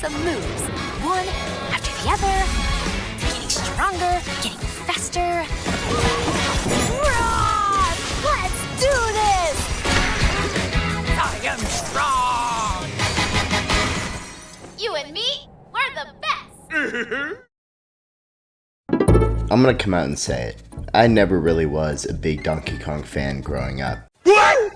the moves, one after the other, getting stronger, getting faster. Roar! Let's do this! I am strong! You and me, we're the best! I'm gonna come out and say it. I never really was a big Donkey Kong fan growing up. What?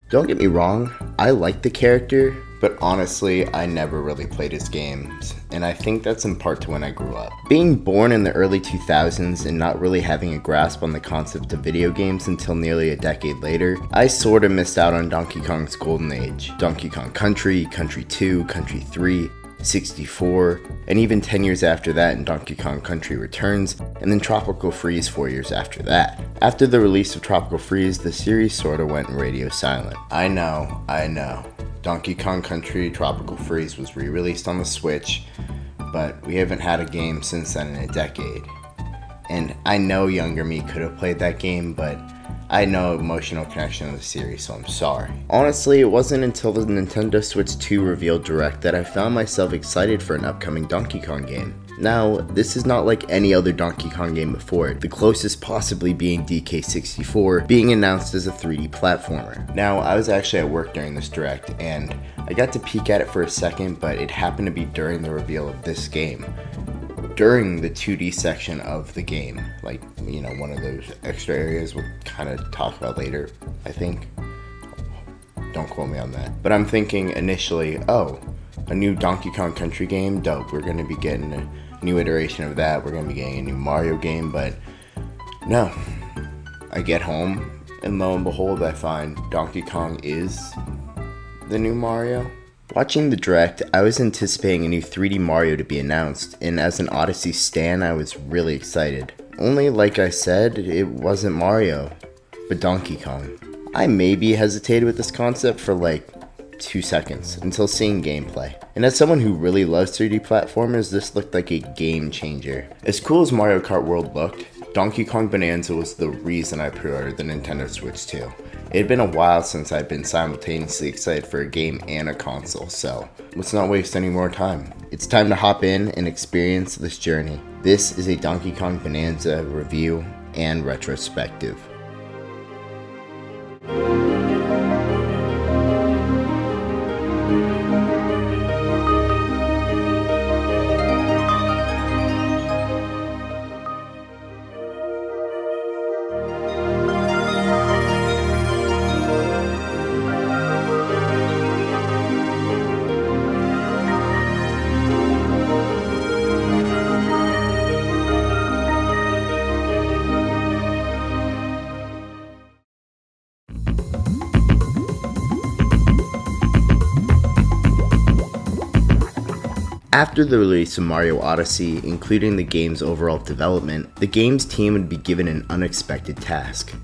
Don't get me wrong, I like the character, but honestly, I never really played his games, and I think that's in part to when I grew up. Being born in the early 2000s and not really having a grasp on the concept of video games until nearly a decade later, I sorta missed out on Donkey Kong's golden age. Donkey Kong Country, Country 2, Country 3, 64, and even 10 years after that in Donkey Kong Country Returns, and then Tropical Freeze 4 years after that. After the release of Tropical Freeze, the series sorta went radio silent. I know. Donkey Kong Country Tropical Freeze was re-released on the Switch, but we haven't had a game since then in a decade. And I know younger me could have played that game, but I had no emotional connection to the series, so I'm sorry. Honestly, it wasn't until the Nintendo Switch 2 reveal direct that I found myself excited for an upcoming Donkey Kong game. Now, this is not like any other Donkey Kong game before it, the closest possibly being DK64, being announced as a 3D platformer. Now, I was actually at work during this direct, and I got to peek at it for a second, but it happened to be during the reveal of this game. During the 2D section of the game, like, you know, one of those extra areas we'll kind of talk about later, I think. Don't quote me on that. But I'm thinking initially, oh, a new Donkey Kong Country game, dope, we're going to be getting a new iteration of that, we're going to be getting a new Mario game, but no. I get home, and lo and behold, I find Donkey Kong is the new Mario. Watching the direct, I was anticipating a new 3D Mario to be announced, and as an Odyssey stan, I was really excited. Only, like I said, it wasn't Mario, but Donkey Kong. I maybe hesitated with this concept for like 2 seconds until seeing gameplay. And as someone who really loves 3D platformers, this looked like a game changer. As cool as Mario Kart World looked, Donkey Kong Bananza was the reason I pre-ordered the Nintendo Switch 2. It had been a while since I'd been simultaneously excited for a game and a console, so let's not waste any more time. It's time to hop in and experience this journey. This is a Donkey Kong Bananza review and retrospective. After the release of Mario Odyssey, including the game's overall development, the game's team would be given an unexpected task: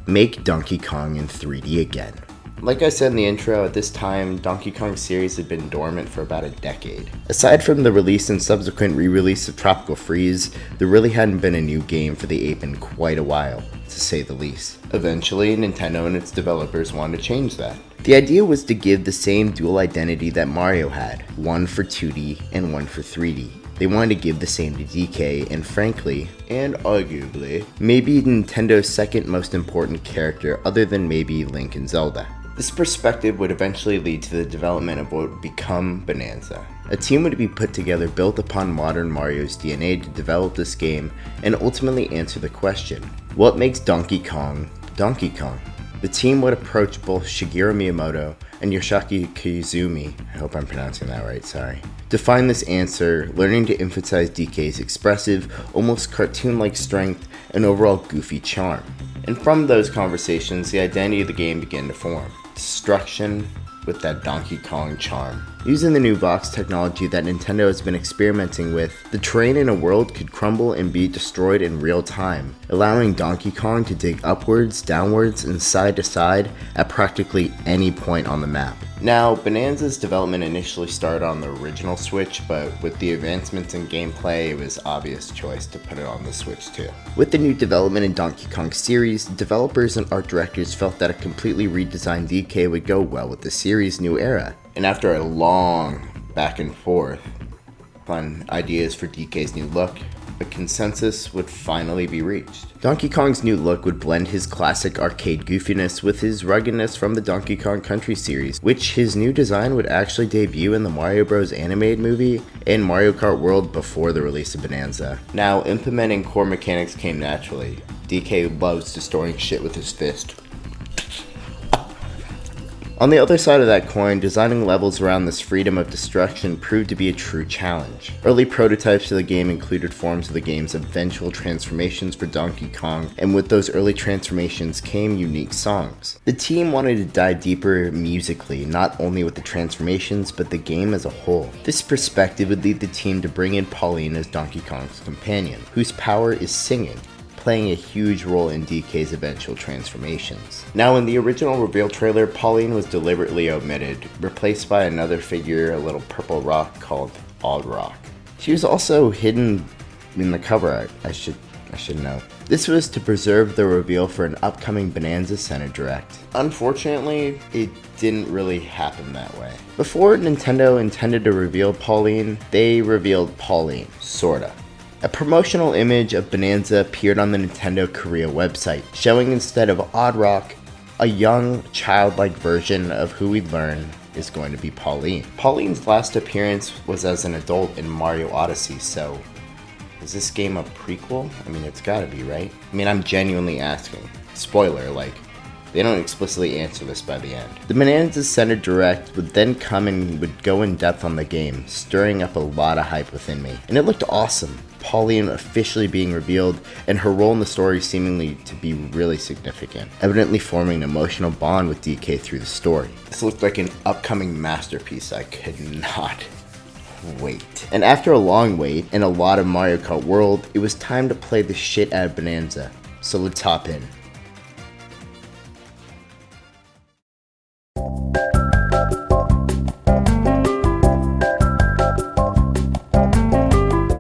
make Donkey Kong in 3D again. Like I said in the intro, at this time, Donkey Kong series had been dormant for about a decade. Aside from the release and subsequent re-release of Tropical Freeze, there really hadn't been a new game for the ape in quite a while, to say the least. Eventually, Nintendo and its developers wanted to change that. The idea was to give the same dual identity that Mario had, one for 2D and one for 3D. They wanted to give the same to DK, and frankly, and arguably, maybe Nintendo's second most important character other than maybe Link and Zelda. This perspective would eventually lead to the development of what would become Bananza. A team would be put together built upon modern Mario's DNA to develop this game and ultimately answer the question, what makes Donkey Kong Donkey Kong? The team would approach both Shigeru Miyamoto and Yoshiaki Koizumi, I hope I'm pronouncing that right, sorry, to find this answer, learning to emphasize DK's expressive, almost cartoon-like strength and overall goofy charm. And from those conversations, the identity of the game began to form: destruction with that Donkey Kong charm. Using the new box technology that Nintendo has been experimenting with, the terrain in a world could crumble and be destroyed in real time, allowing Donkey Kong to dig upwards, downwards, and side to side at practically any point on the map. Now, Bananza's development initially started on the original Switch, but with the advancements in gameplay, it was obvious choice to put it on the Switch too. With the new development in Donkey Kong series, developers and art directors felt that a completely redesigned DK would go well with the series' new era. And after a long back and forth on ideas for DK's new look, a consensus would finally be reached. Donkey Kong's new look would blend his classic arcade goofiness with his ruggedness from the Donkey Kong Country series, which his new design would actually debut in the Mario Bros. Animated movie and Mario Kart World before the release of Bonanza. Now, implementing core mechanics came naturally. DK loves destroying shit with his fist. On the other side of that coin, designing levels around this freedom of destruction proved to be a true challenge. Early prototypes of the game included forms of the game's eventual transformations for Donkey Kong, and with those early transformations came unique songs. The team wanted to dive deeper musically, not only with the transformations, but the game as a whole. This perspective would lead the team to bring in Pauline as Donkey Kong's companion, whose power is singing, playing a huge role in DK's eventual transformations. Now, in the original reveal trailer, Pauline was deliberately omitted, replaced by another figure, a little purple rock called Odd Rock. She was also hidden in the cover art, I should know. This was to preserve the reveal for an upcoming Bonanza Center Direct. Unfortunately, it didn't really happen that way. Before Nintendo intended to reveal Pauline, they revealed Pauline, sorta. A promotional image of Bonanza appeared on the Nintendo Korea website, showing instead of Odd Rock, a young, childlike version of who we'd learn is going to be Pauline. Pauline's last appearance was as an adult in Mario Odyssey, so is this game a prequel? I mean, it's gotta be, right? I mean, I'm genuinely asking. Spoiler, like, they don't explicitly answer this by the end. The Bonanza Center Direct would then come and would go in depth on the game, stirring up a lot of hype within me. And it looked awesome. Pauline officially being revealed, and her role in the story seemingly to be really significant, evidently forming an emotional bond with DK through the story. This looked like an upcoming masterpiece I could not wait. And after a long wait and a lot of Mario Kart World, it was time to play the shit out of Bonanza. So let's hop in.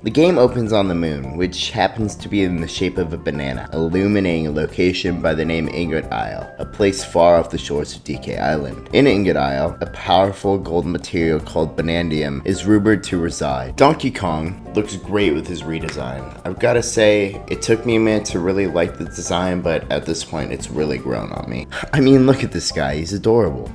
The game opens on the moon, which happens to be in the shape of a banana, illuminating a location by the name Ingot Isle, a place far off the shores of DK Island. In Ingot Isle, a powerful golden material called Banandium is rumored to reside. Donkey Kong looks great with his redesign. I've gotta say, it took me a minute to really like the design, but at this point it's really grown on me. I mean, look at this guy, he's adorable.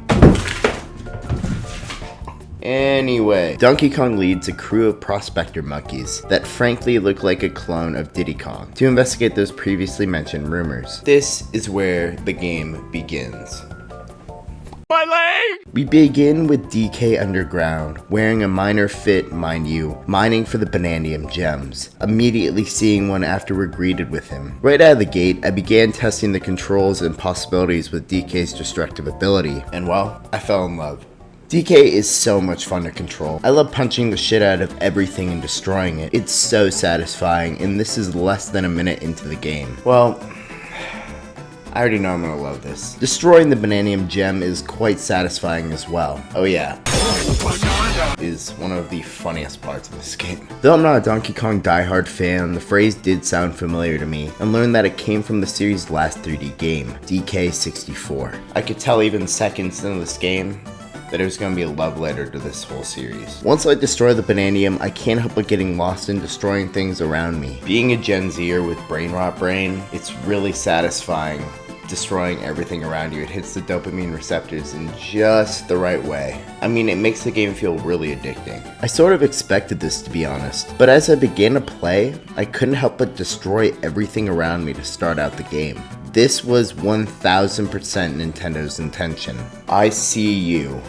Anyway, Donkey Kong leads a crew of prospector monkeys that frankly look like a clone of Diddy Kong to investigate those previously mentioned rumors. This is where the game begins. My leg! We begin with DK underground, wearing a minor fit, mind you, mining for the Banandium gems, immediately seeing one after we're greeted with him. Right out of the gate, I began testing the controls and possibilities with DK's destructive ability, and well, I fell in love. DK is so much fun to control. I love punching the shit out of everything and destroying it. It's so satisfying, and this is less than a minute into the game. Well, I already know I'm gonna love this. Destroying the Banandium gem is quite satisfying as well. Oh yeah, is one of the funniest parts of this game. Though I'm not a Donkey Kong diehard fan, the phrase did sound familiar to me, and learned that it came from the series' last 3D game, DK64. I could tell even seconds into this game that it was going to be a love letter to this whole series. Once I destroy the Banandium, I can't help but getting lost in destroying things around me. Being a Gen Zer with brain rot brain, it's really satisfying destroying everything around you. It hits the dopamine receptors in just the right way. I mean, it makes the game feel really addicting. I sort of expected this, to be honest, but as I began to play, I couldn't help but destroy everything around me to start out the game. This was 1000% Nintendo's intention. I see you.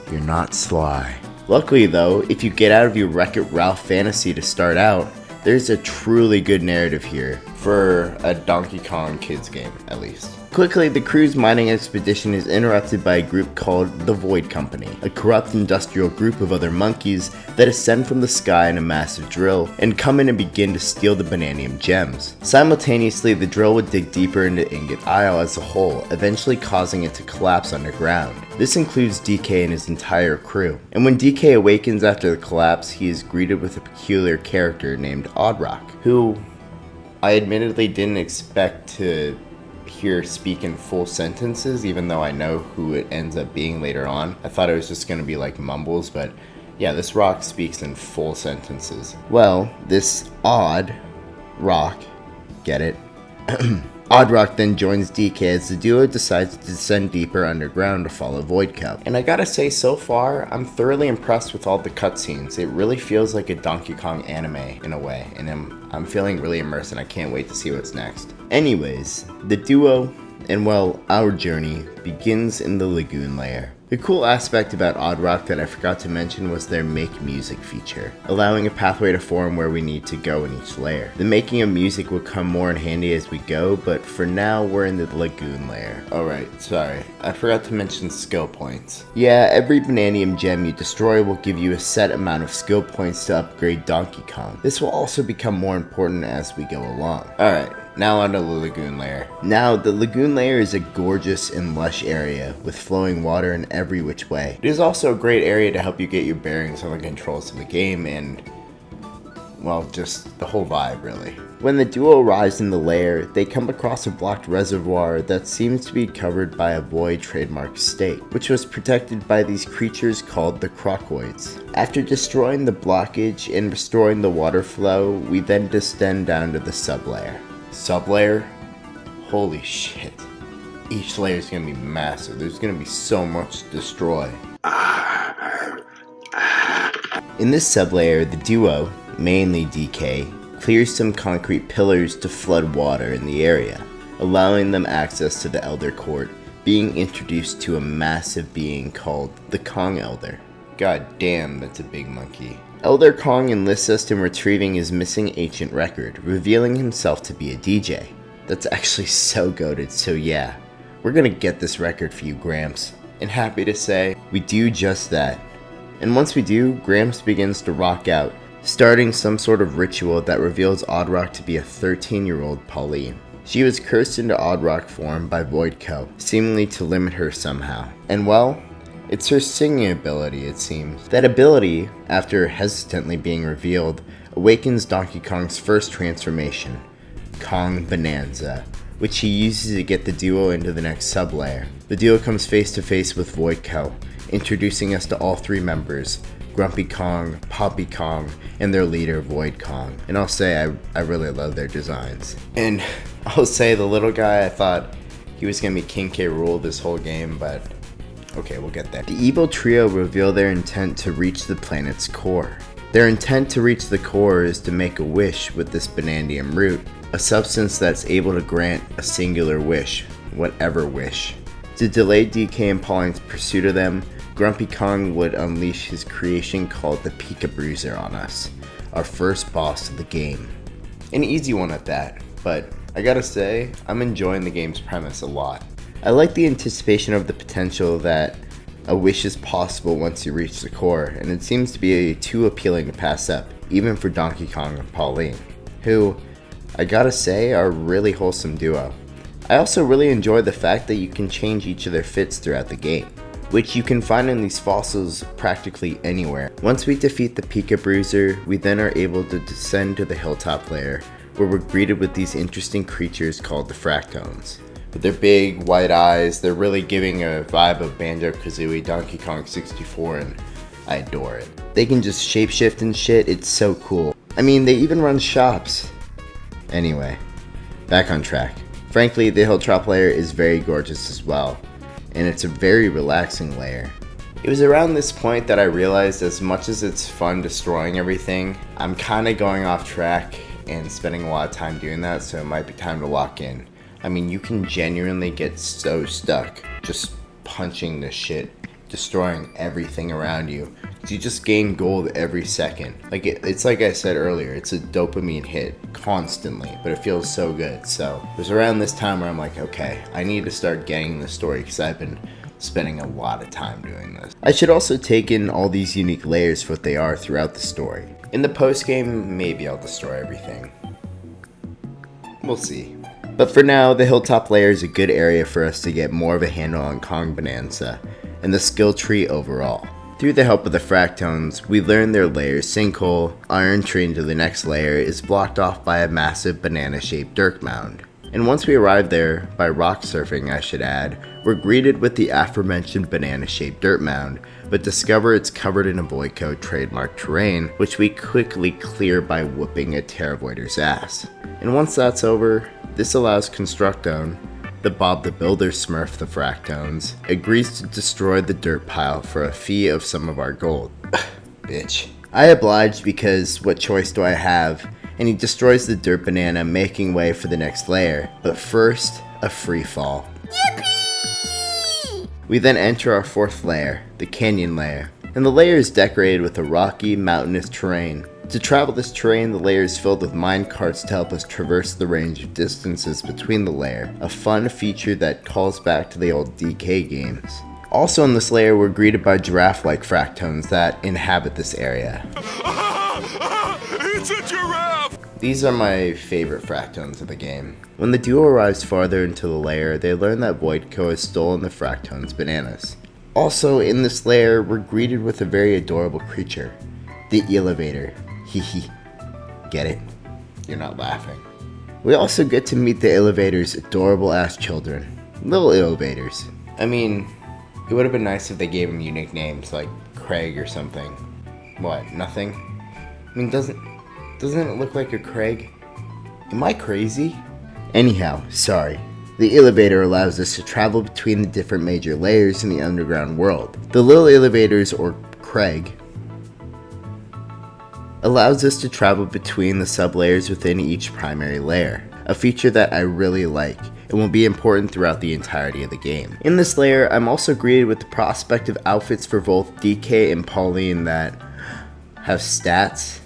You're not sly. Luckily though, if you get out of your Wreck-It Ralph fantasy to start out, there's a truly good narrative here, for a Donkey Kong kids game, at least. Quickly, the crew's mining expedition is interrupted by a group called the Void Company, a corrupt industrial group of other monkeys that ascend from the sky in a massive drill and come in and begin to steal the Banandium gems. Simultaneously, the drill would dig deeper into Ingot Isle as a whole, eventually causing it to collapse underground. This includes DK and his entire crew. And when DK awakens after the collapse, he is greeted with a peculiar character named Odd Rock, who I admittedly didn't expect to hear speak in full sentences, even though I know who it ends up being later on. I thought it was just gonna be like mumbles, but yeah, this rock speaks in full sentences. Well, this odd rock, get it? Oddrock then joins DK as the duo decides to descend deeper underground to follow Voidcow. And I gotta say, so far, I'm thoroughly impressed with all the cutscenes. It really feels like a Donkey Kong anime in a way, and I'm feeling really immersed and I can't wait to see what's next. Anyways, the duo, and well, our journey, begins in the Lagoon Lair. The cool aspect about Oddrock that I forgot to mention was their Make Music feature, allowing a pathway to form where we need to go in each layer. The making of music will come more in handy as we go, but for now we're in the Lagoon Lair. Alright, sorry, I forgot to mention skill points. Yeah, every Bananium gem you destroy will give you a set amount of skill points to upgrade Donkey Kong. This will also become more important as we go along. Alright. Now onto the Lagoon Lair. Now, the Lagoon Lair is a gorgeous and lush area with flowing water in every which way. It is also a great area to help you get your bearings on the controls of the game and, well, just the whole vibe really. When the duo arrives in the lair, they come across a blocked reservoir that seems to be covered by a void trademark stake, which was protected by these creatures called the Crocoids. After destroying the blockage and restoring the water flow, we then descend down to the sublayer. Sublayer? Holy shit. Each layer is gonna be massive. There's gonna be so much to destroy. In this sublayer, the duo, mainly DK, clears some concrete pillars to flood water in the area, allowing them access to the Elder Court, being introduced to a massive being called the Kong Elder. God damn, that's a big monkey. Elder Kong enlists us in retrieving his missing ancient record, revealing himself to be a DJ. That's actually so goated, so yeah, we're gonna get this record for you, Gramps. And happy to say, we do just that. And once we do, Gramps begins to rock out, starting some sort of ritual that reveals Oddrock to be a 13-year-old Pauline. She was cursed into Oddrock form by Voidcow, seemingly to limit her somehow. And well, it's her singing ability, it seems. That ability, after hesitantly being revealed, awakens Donkey Kong's first transformation, Kong Bananza, which he uses to get the duo into the next sublayer. The duo comes face to face with Voidcow, introducing us to all three members, Grumpy Kong, Poppy Kong, and their leader, Void Kong. And I'll say I really love their designs. And I'll say the little guy, I thought he was gonna be k.rool this whole game, but okay, we'll get there. The evil trio reveal their intent to reach the planet's core. Their intent to reach the core is to make a wish with this Bananium root, a substance that's able to grant a singular wish, whatever wish. To delay DK and Pauline's pursuit of them, Grumpy Kong would unleash his creation called the Pika Bruiser on us, our first boss of the game. An easy one at that, but I gotta say, I'm enjoying the game's premise a lot. I like the anticipation of the potential that a wish is possible once you reach the core, and it seems to be too appealing to pass up, even for Donkey Kong and Pauline, who, I gotta say, are a really wholesome duo. I also really enjoy the fact that you can change each of their fits throughout the game, which you can find in these fossils practically anywhere. Once we defeat the Pika Bruiser, we then are able to descend to the hilltop layer, where we're greeted with these interesting creatures called the Fractones. With their big white eyes, they're really giving a vibe of Banjo-Kazooie, Donkey Kong 64, and I adore it. They can just shapeshift and shit, it's so cool. I mean, they even run shops. Anyway, back on track. Frankly, the hilltop layer is very gorgeous as well, and it's a very relaxing layer. It was around this point that I realized as much as it's fun destroying everything, I'm kinda going off track and spending a lot of time doing that, so it might be time to lock in. I mean, you can genuinely get so stuck just punching the shit, destroying everything around you. You just gain gold every second. Like it's like I said earlier, it's a dopamine hit constantly, but it feels so good. So it was around this time where I'm like, okay, I need to start getting the story because I've been spending a lot of time doing this. I should also take in all these unique layers for what they are throughout the story. In the post game, maybe I'll destroy everything. We'll see. But for now, the hilltop layer is a good area for us to get more of a handle on Kong Bananza and the skill tree overall. Through the help of the Fractones, we learn their layer's sinkhole, our entry into the next layer is blocked off by a massive banana-shaped dirt mound. And once we arrive there, by rock surfing I should add, we're greeted with the aforementioned banana-shaped dirt mound, but discover it's covered in a Voidco trademark terrain, which we quickly clear by whooping a Terravoider's ass. And once that's over, this allows Constructone, the Bob the Builder smurf the Fractones, agrees to destroy the dirt pile for a fee of some of our gold. Bitch. I obliged because what choice do I have? And he destroys the dirt banana, making way for the next layer. But first, a free fall. Yippee! We then enter our fourth layer, the canyon layer. And the layer is decorated with a rocky, mountainous terrain. To travel this terrain, the layer is filled with mine carts to help us traverse the range of distances between the layer, a fun feature that calls back to the old DK games. Also in this layer, we're greeted by giraffe-like Fractones that inhabit this area. It's a giraffe! These are my favorite Fractones of the game. When the duo arrives farther into the layer, they learn that Voidco has stolen the Fractones' bananas. Also in this layer, we're greeted with a very adorable creature, the elevator. Hehe. Get it? You're not laughing. We also get to meet the elevator's adorable ass children. Little elevators. I mean, it would have been nice if they gave them unique names like Craig or something. What, nothing? I mean, doesn't it look like a Craig? Am I crazy? Anyhow, sorry. The elevator allows us to travel between the different major layers in the underground world. The little elevators, or Craig, allows us to travel between the sublayers within each primary layer, a feature that I really like and will be important throughout the entirety of the game. In this layer, I'm also greeted with the prospective outfits for both DK and Pauline that have stats.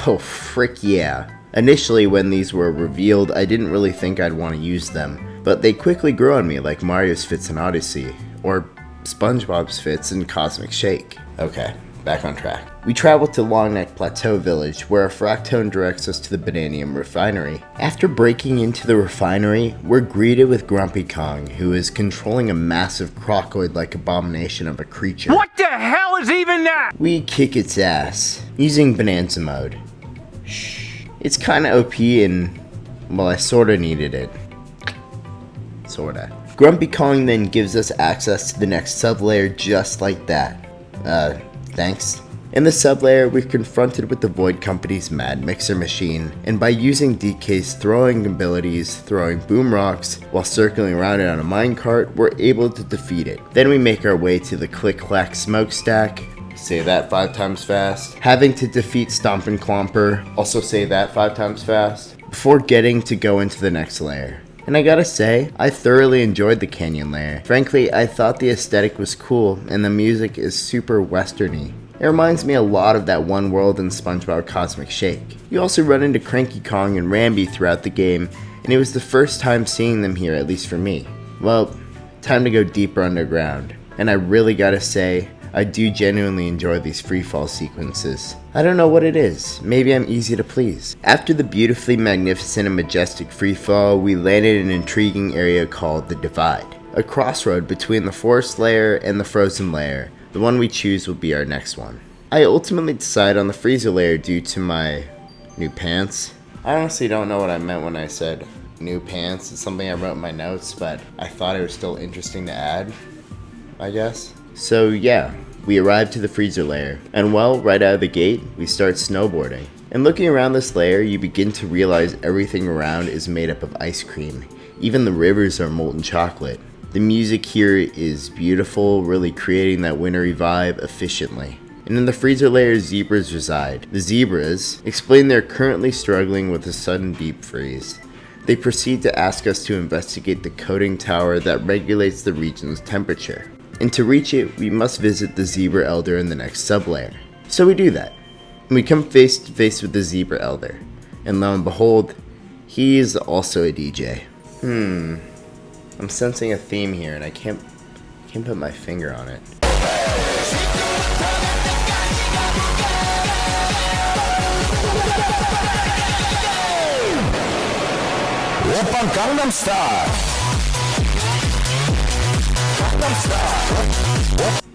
Oh frick yeah. Initially when these were revealed, I didn't really think I'd want to use them, but they quickly grew on me like Mario's fits in Odyssey, or SpongeBob's fits in Cosmic Shake. Okay. Back on track. We travel to Longneck Plateau Village, where a Fractone directs us to the Bananium Refinery. After breaking into the refinery, we're greeted with Grumpy Kong, who is controlling a massive crocoid-like abomination of a creature. What the hell is even that? We kick its ass, using Bonanza mode. Shh. It's kinda OP and, well, I sorta needed it. Sorta. Grumpy Kong then gives us access to the next sublayer just like that. Thanks. In the sublayer, we're confronted with the Void Company's Mad Mixer machine, and by using DK's throwing abilities, throwing boom rocks, while circling around it on a minecart, we're able to defeat it. Then we make our way to the Click Clack Smokestack, say that 5 times fast, having to defeat Stompin' Clomper, also say that 5 times fast, before getting to go into the next layer. And I gotta say, I thoroughly enjoyed the canyon layer. Frankly, I thought the aesthetic was cool, and the music is super westerny. It reminds me a lot of that one world in SpongeBob Cosmic Shake. You also run into Cranky Kong and Rambi throughout the game, and it was the first time seeing them here, at least for me. Well, time to go deeper underground. And I really gotta say, I do genuinely enjoy these freefall sequences. I don't know what it is, maybe I'm easy to please. After the beautifully magnificent and majestic freefall, we landed in an intriguing area called the Divide, a crossroad between the forest layer and the frozen layer. The one we choose will be our next one. I ultimately decided on the freezer layer due to my new pants. I honestly don't know what I meant when I said new pants. It's something I wrote in my notes, but I thought it was still interesting to add, I guess. So yeah, we arrived to the freezer layer, and well, right out of the gate, we start snowboarding. And looking around this layer, you begin to realize everything around is made up of ice cream. Even the rivers are molten chocolate. The music here is beautiful, really creating that wintry vibe efficiently. And in the freezer layer, zebras reside. The zebras explain they're currently struggling with a sudden deep freeze. They proceed to ask us to investigate the coating tower that regulates the region's temperature. And to reach it, we must visit the Zebra Elder in the next sublayer. So we do that. And we come face to face with the Zebra Elder. And lo and behold, he is also a DJ. I'm sensing a theme here and I can't put my finger on it. Gangnam Style.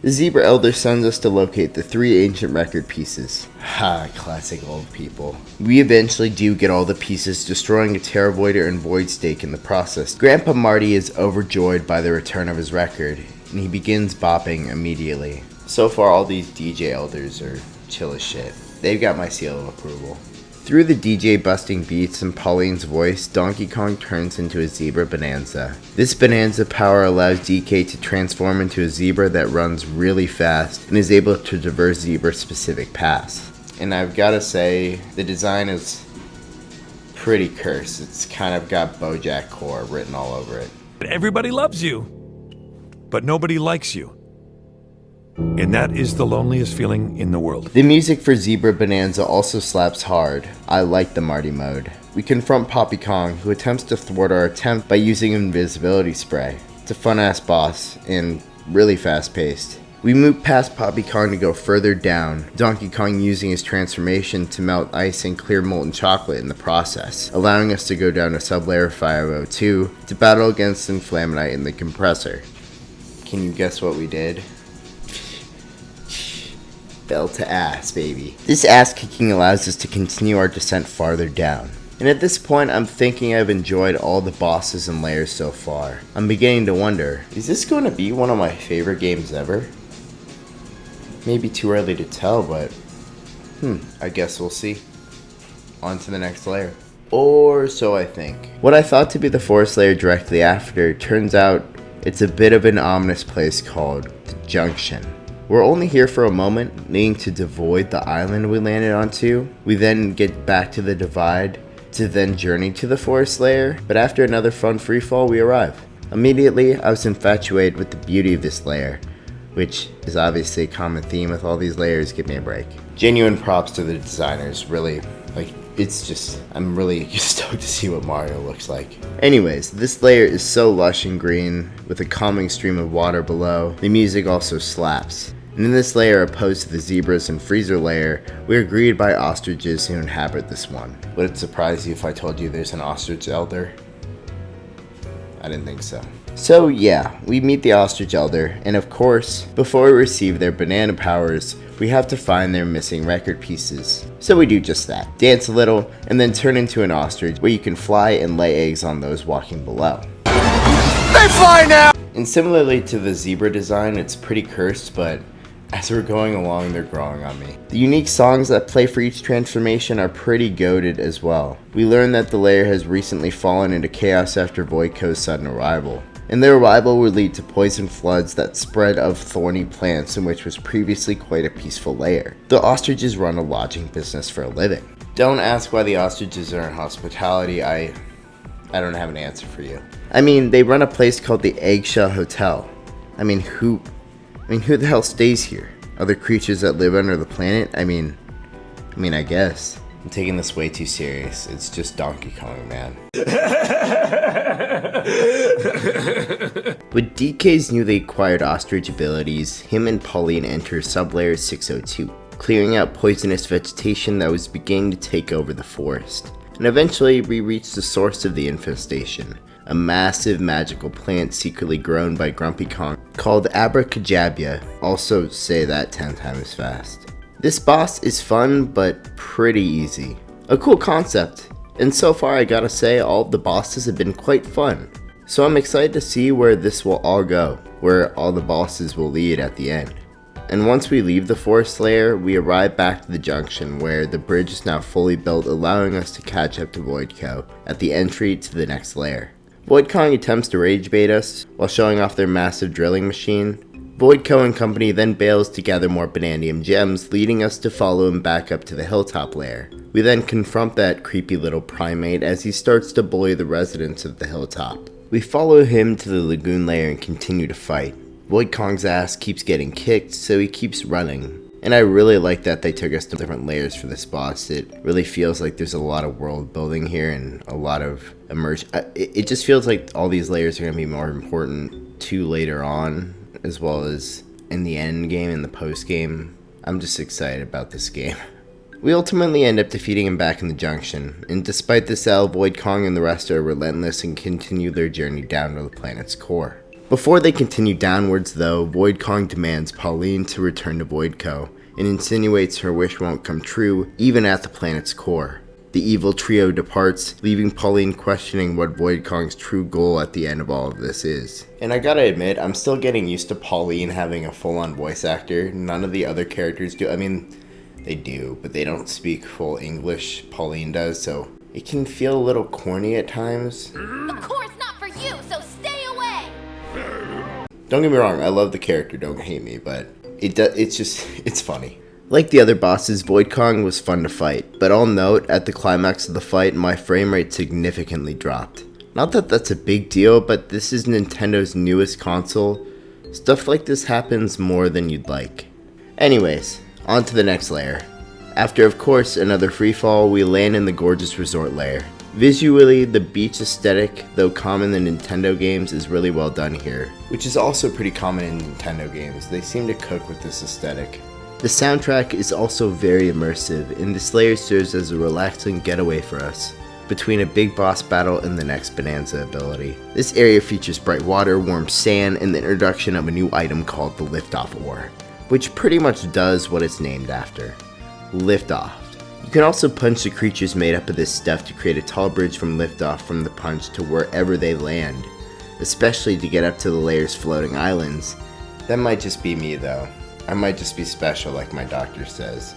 The Zebra Elder sends us to locate the 3 ancient record pieces. Ha, classic old people. We eventually do get all the pieces, destroying a Terravoider and Void Stake in the process. Grandpa Marty is overjoyed by the return of his record, and he begins bopping immediately. So far, all these DJ Elders are chill as shit. They've got my seal of approval. Through the DJ busting beats and Pauline's voice, Donkey Kong turns into a Zebra Bonanza. This Bonanza power allows DK to transform into a zebra that runs really fast and is able to traverse zebra-specific paths. And I've gotta say, the design is pretty cursed. It's kind of got BoJack Core written all over it. Everybody loves you, but nobody likes you. And that is the loneliest feeling in the world. The music for Zebra Bonanza also slaps hard. I like the Marty mode. We confront Poppy Kong, who attempts to thwart our attempt by using invisibility spray. It's a fun ass boss and really fast paced. We move past Poppy Kong to go further down, Donkey Kong using his transformation to melt ice and clear molten chocolate in the process, allowing us to go down to Sublayer 502 to battle against Inflaminite in the compressor. Can you guess what we did? Fell to ass, baby. This ass kicking allows us to continue our descent farther down. And at this point, I'm thinking I've enjoyed all the bosses and layers so far. I'm beginning to wonder, is this going to be one of my favorite games ever? Maybe too early to tell, but I guess we'll see. On to the next layer. Or so I think. What I thought to be the forest layer directly after, turns out it's a bit of an ominous place called the Junction. We're only here for a moment, needing to devoid the island we landed onto. We then get back to the divide, to then journey to the forest layer, but after another fun freefall, we arrive. Immediately, I was infatuated with the beauty of this layer, which is obviously a common theme with all these layers. Give me a break. Genuine props to the designers, really. I'm really stoked to see what Mario looks like. Anyways, this layer is so lush and green, with a calming stream of water below. The music also slaps. And in this layer, opposed to the zebras and freezer layer, we are greeted by ostriches who inhabit this one. Would it surprise you if I told you there's an ostrich elder? I didn't think so. So yeah, we meet the ostrich elder, and of course, before we receive their banana powers, we have to find their missing record pieces. So we do just that. Dance a little, and then turn into an ostrich where you can fly and lay eggs on those walking below. They fly now! And similarly to the zebra design, it's pretty cursed, but as we're going along, they're growing on me. The unique songs that play for each transformation are pretty goated as well. We learn that the layer has recently fallen into chaos after Voidco's sudden arrival. And their arrival would lead to poison floods that spread of thorny plants in which was previously quite a peaceful layer. The ostriches run a lodging business for a living. Don't ask why the ostriches are in hospitality, I don't have an answer for you. I mean, they run a place called the Eggshell Hotel. Who the hell stays here? Other creatures that live under the planet? I guess. I'm taking this way too serious. It's just Donkey Kong, man. With DK's newly acquired ostrich abilities, him and Pauline enter sublayer 602, clearing out poisonous vegetation that was beginning to take over the forest. And eventually we reach the source of the infestation, a massive magical plant secretly grown by Grumpy Kong called Abracadabra. Also say that 10 times fast. This boss is fun but pretty easy. A cool concept, and so far I gotta say all of the bosses have been quite fun. So I'm excited to see where this will all go, where all the bosses will lead at the end. And once we leave the forest layer, we arrive back to the junction where the bridge is now fully built, allowing us to catch up to Voidco at the entry to the next layer. Void Kong attempts to rage bait us while showing off their massive drilling machine. Voidco and company then bails to gather more Bananium gems, leading us to follow him back up to the hilltop layer. We then confront that creepy little primate as he starts to bully the residents of the hilltop. We follow him to the lagoon layer and continue to fight. Void Kong's ass keeps getting kicked, so he keeps running. And I really like that they took us to different layers for this boss. It really feels like there's a lot of world building here and a lot of immersion. It just feels like all these layers are going to be more important too later on, as well as in the end game and the post game. I'm just excited about this game. We ultimately end up defeating him back in the junction, and despite this L, Void Kong and the rest are relentless and continue their journey down to the planet's core. Before they continue downwards though, Void Kong demands Pauline to return to Voidco, and insinuates her wish won't come true even at the planet's core. The evil trio departs, leaving Pauline questioning what Void Kong's true goal at the end of all of this is. And I gotta admit, I'm still getting used to Pauline having a full-on voice actor. None of the other characters do. I mean, they do, but they don't speak full English. Pauline does, so it can feel a little corny at times. Of course not for you, so stay away! Don't get me wrong, I love the character, don't hate me, but it's funny. Like the other bosses, Void Kong was fun to fight, but I'll note, at the climax of the fight, my frame rate significantly dropped. Not that that's a big deal, but this is Nintendo's newest console. Stuff like this happens more than you'd like. Anyways, on to the next layer. After, of course, another freefall, we land in the gorgeous resort layer. Visually, the beach aesthetic, though common in Nintendo games, is really well done here, which is also pretty common in Nintendo games. They seem to cook with this aesthetic. The soundtrack is also very immersive, and this layer serves as a relaxing getaway for us, between a big boss battle and the next Bananza ability. This area features bright water, warm sand, and the introduction of a new item called the Liftoff Ore, which pretty much does what it's named after. Liftoff. You can also punch the creatures made up of this stuff to create a tall bridge from liftoff from the punch to wherever they land, especially to get up to the layer's floating islands. That might just be me though. I might just be special like my doctor says.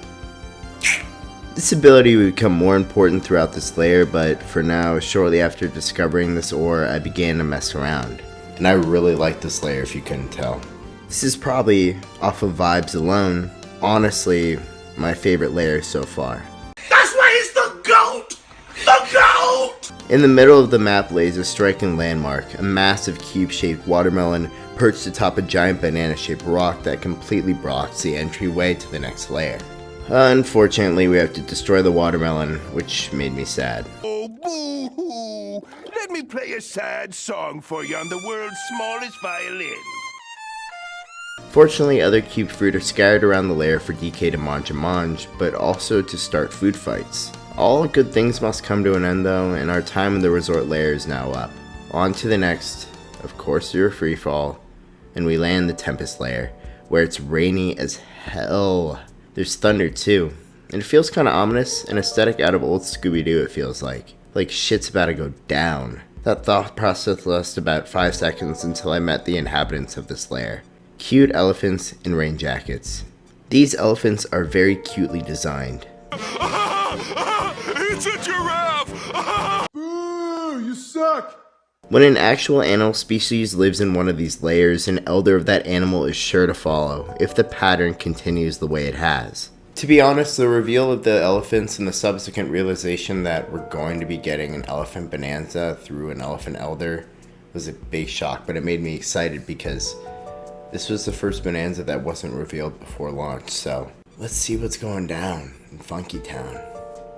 This ability would become more important throughout this layer, but for now, shortly after discovering this ore, I began to mess around. And I really like this layer if you couldn't tell. This is probably, off of vibes alone, honestly, my favorite layer so far. That's why he's the GOAT! The GOAT! In the middle of the map lays a striking landmark, a massive cube-shaped watermelon perched atop a giant banana-shaped rock that completely blocks the entryway to the next layer. Unfortunately, we have to destroy the watermelon, which made me sad. Oh, boo-hoo! Let me play a sad song for you on the world's smallest violin. Fortunately, other cube fruit are scattered around the layer for DK to mange, but also to start food fights. All good things must come to an end though, and our time in the resort layer is now up. On to the next, of course through a freefall, and we land the Tempest layer, where it's rainy as hell. There's thunder too, and it feels kinda ominous, an aesthetic out of old Scooby-Doo it feels like. Like shit's about to go down. That thought process lasted about 5 seconds until I met the inhabitants of this layer. Cute elephants in rain jackets. These elephants are very cutely designed. It's a giraffe! Boo! You suck! When an actual animal species lives in one of these layers, an elder of that animal is sure to follow, if the pattern continues the way it has. To be honest, the reveal of the elephants and the subsequent realization that we're going to be getting an elephant bonanza through an elephant elder was a big shock, but it made me excited because this was the first bonanza that wasn't revealed before launch, so let's see what's going down in Funky Town.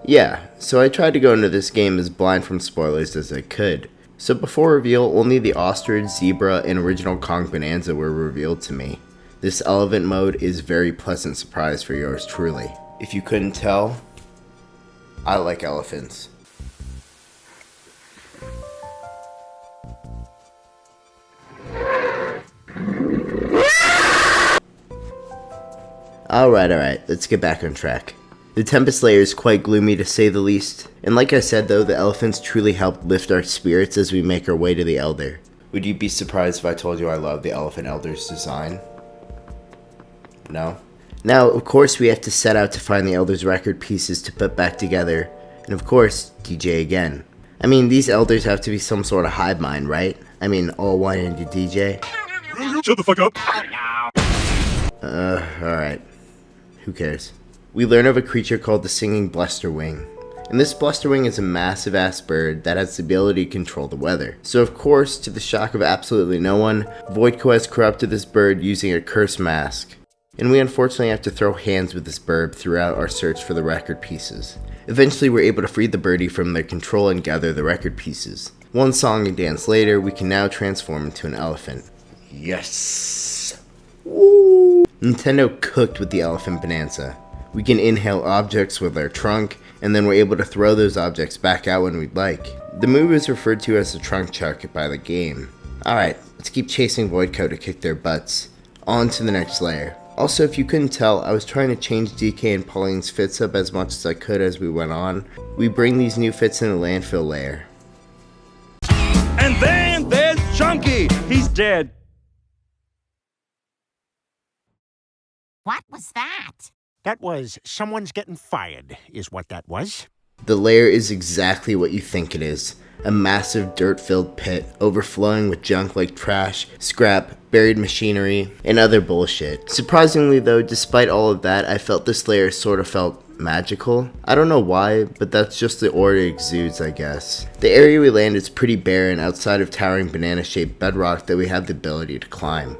Yeah, so I tried to go into this game as blind from spoilers as I could. So before reveal, only the ostrich, zebra, and original Kong Bananza were revealed to me. This elephant mode is a very pleasant surprise for yours truly. If you couldn't tell, I like elephants. Alright, let's get back on track. The Tempest layer is quite gloomy to say the least, and like I said though, the elephants truly help lift our spirits as we make our way to the Elder. Would you be surprised if I told you I love the Elephant Elder's design? No? Now, of course we have to set out to find the Elder's record pieces to put back together, and of course, DJ again. I mean, these Elders have to be some sort of hive mind, right? I mean, all one-handed DJ? Shut the fuck up! Alright. Who cares? We learn of a creature called the Singing Blusterwing. And this Blusterwing is a massive ass bird that has the ability to control the weather. So of course, to the shock of absolutely no one, Voidco has corrupted this bird using a curse mask. And we unfortunately have to throw hands with this bird throughout our search for the record pieces. Eventually we're able to free the birdie from their control and gather the record pieces. One song and dance later, we can now transform into an elephant. Yes! Woo! Nintendo cooked with the Elephant Bonanza. We can inhale objects with our trunk, and then we're able to throw those objects back out when we'd like. The move is referred to as the trunk chuck by the game. Alright, Let's keep chasing Voidco to kick their butts. On to the next layer. Also, if you couldn't tell, I was trying to change DK and Pauline's fits up as much as I could as we went on. We bring these new fits in the landfill layer. And then there's Chunky. He's dead. What was that? That was someone's getting fired, is what that was. The layer is exactly what you think it is. A massive dirt-filled pit, overflowing with junk like trash, scrap, buried machinery, and other bullshit. Surprisingly though, despite all of that, I felt this layer sort of felt magical. I don't know why, but that's just the aura it exudes, I guess. The area we land is pretty barren outside of towering banana-shaped bedrock that we have the ability to climb.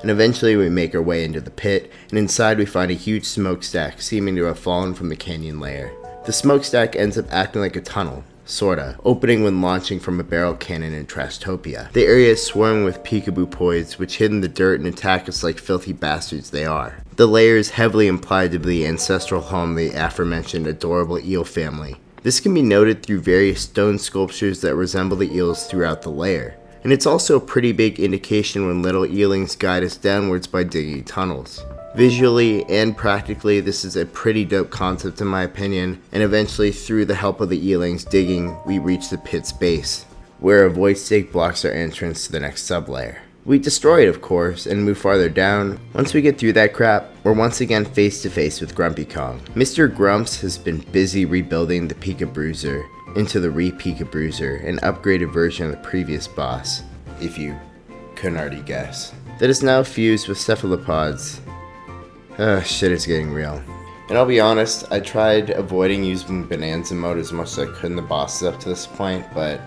And eventually we make our way into the pit, and inside we find a huge smokestack seeming to have fallen from the canyon layer. The smokestack ends up acting like a tunnel, sorta, opening when launching from a barrel cannon in Trashtopia. The area is swarming with peekaboo poids, which hid in the dirt and attack us like filthy bastards they are. The layer is heavily implied to be the ancestral home of the aforementioned adorable eel family. This can be noted through various stone sculptures that resemble the eels throughout the layer. And it's also a pretty big indication when little eelings guide us downwards by digging tunnels. Visually and practically, this is a pretty dope concept in my opinion, and eventually through the help of the eelings digging, we reach the pit's base, where a void stake blocks our entrance to the next sublayer. We destroy it of course, and move farther down. Once we get through that crap, we're once again face to face with Grumpy Kong. Mr. Grumps has been busy rebuilding the Pika Bruiser into the Re-Pika Bruiser, an upgraded version of the previous boss, if you couldn't already guess, that is now fused with cephalopods. Shit is getting real. And I'll be honest, I tried avoiding using Bananza mode as much as I could in the bosses up to this point, but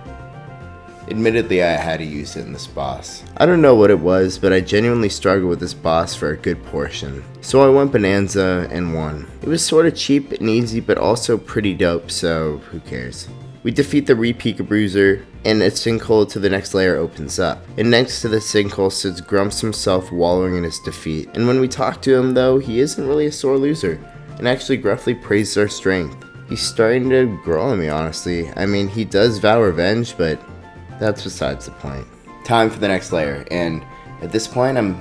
admittedly I had to use it in this boss. I don't know what it was, but I genuinely struggled with this boss for a good portion. So I went Bananza and won. It was sorta cheap and easy, but also pretty dope, so who cares. We defeat the Re-Pika Bruiser, and a sinkhole to the next layer opens up. And next to the sinkhole sits Grumps himself wallowing in his defeat. And when we talk to him though, he isn't really a sore loser, and actually gruffly praises our strength. He's starting to grow on me honestly. I mean, he does vow revenge, but that's besides the point. Time for the next layer, and at this point I'm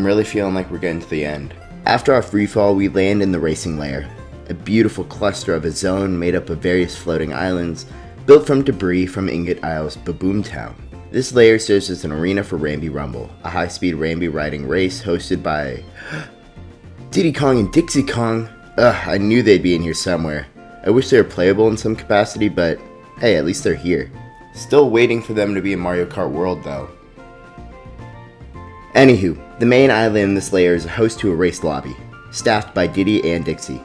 really feeling like we're getting to the end. After our freefall, we land in the racing layer, a beautiful cluster of a zone made up of various floating islands, built from debris from Ingot Isle's Baboom Town. This layer serves as an arena for Rambi Rumble, a high-speed Rambi riding race hosted by Diddy Kong and Dixie Kong. I knew they'd be in here somewhere. I wish they were playable in some capacity, but hey, at least they're here. Still waiting for them to be in Mario Kart World though. Anywho, the main island in this layer is a host to a race lobby, staffed by Diddy and Dixie.